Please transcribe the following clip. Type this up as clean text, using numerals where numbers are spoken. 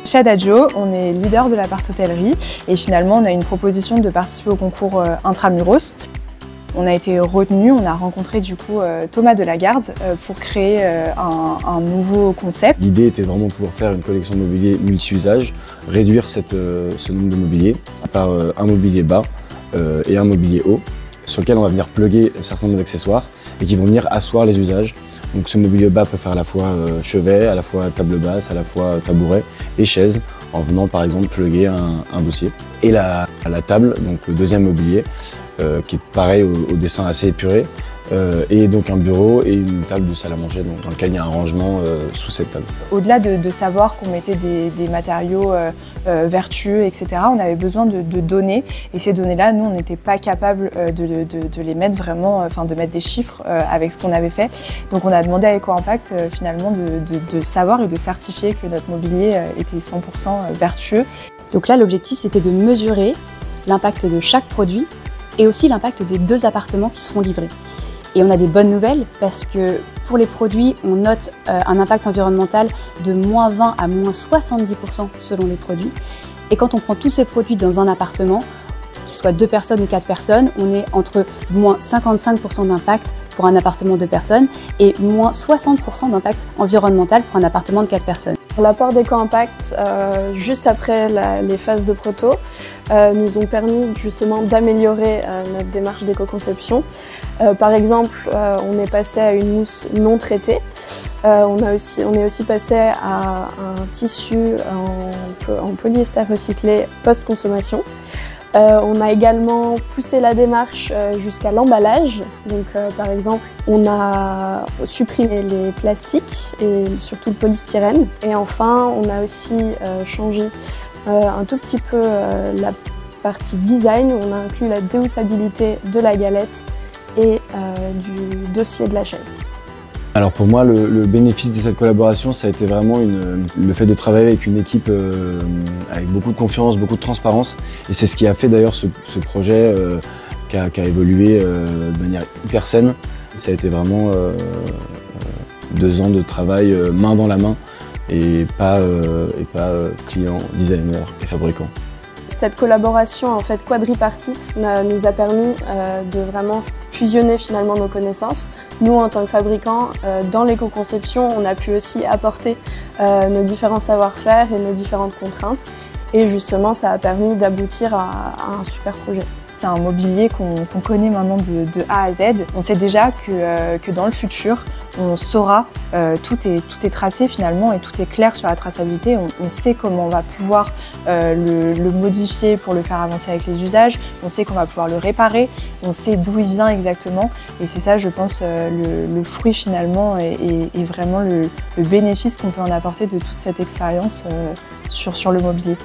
Chez Adagio, on est leader de l'appart-hôtellerie et finalement on a une proposition de participer au concours Intramuros. On a été retenu, on a rencontré du coup Thomas Delagarde pour créer un nouveau concept. L'idée était vraiment de pouvoir faire une collection de mobilier multi-usage, réduire ce nombre de mobilier par un mobilier bas et un mobilier haut, sur lequel on va venir plugger un certain nombre d'accessoires et qui vont venir asseoir les usages. Donc ce mobilier bas peut faire à la fois chevet, à la fois table basse, à la fois tabouret et chaise, en venant par exemple plugger un dossier. Et la table, donc le deuxième mobilier, qui est pareil au dessin assez épuré, et donc un bureau et une table de salle à manger dans lequel il y a un rangement sous cette table. Au-delà de savoir qu'on mettait des matériaux vertueux, etc., on avait besoin de données, et ces données-là, nous, on n'était pas capable de les mettre vraiment, enfin de mettre des chiffres avec ce qu'on avait fait. Donc on a demandé à EcoImpact finalement de savoir et de certifier que notre mobilier était 100% vertueux. Donc là, l'objectif, c'était de mesurer l'impact de chaque produit et aussi l'impact des 2 appartements qui seront livrés. Et on a des bonnes nouvelles parce que pour les produits, on note un impact environnemental de -20 à -70% selon les produits. Et quand on prend tous ces produits dans un appartement, qu'il soit 2 personnes ou 4 personnes, on est entre -55% d'impact pour un appartement de 2 personnes et -60% d'impact environnemental pour un appartement de 4 personnes. L'apport d'EcoImpact, juste après les phases de proto, nous ont permis justement d'améliorer notre démarche d'éco-conception. Par exemple, on est passé à une mousse non traitée. On est aussi passé à un tissu en polyester recyclé post-consommation. On a également poussé la démarche jusqu'à l'emballage. Donc, par exemple, on a supprimé les plastiques et surtout le polystyrène. Et enfin, on a aussi changé un tout petit peu la partie design. On a inclus la déhoussabilité de la galette et du dossier de la chaise. Alors pour moi, le bénéfice de cette collaboration, ça a été vraiment le fait de travailler avec une équipe avec beaucoup de confiance, beaucoup de transparence. Et c'est ce qui a fait d'ailleurs ce projet qui a évolué de manière hyper saine. Ça a été vraiment 2 ans de travail main dans la main et pas client, designer et fabricant. Cette collaboration en fait quadripartite nous a permis de vraiment fusionner finalement nos connaissances. Nous, en tant que fabricants, dans l'éco-conception, on a pu aussi apporter nos différents savoir-faire et nos différentes contraintes. Et justement, ça a permis d'aboutir à un super projet. C'est un mobilier qu'on connaît maintenant de A à Z. On sait déjà que dans le futur, on saura, tout est tracé finalement et tout est clair sur la traçabilité. On sait comment on va pouvoir le modifier pour le faire avancer avec les usages. On sait qu'on va pouvoir le réparer. On sait d'où il vient exactement. Et c'est ça, je pense, le fruit finalement et vraiment le bénéfice qu'on peut en apporter de toute cette expérience sur le mobilier.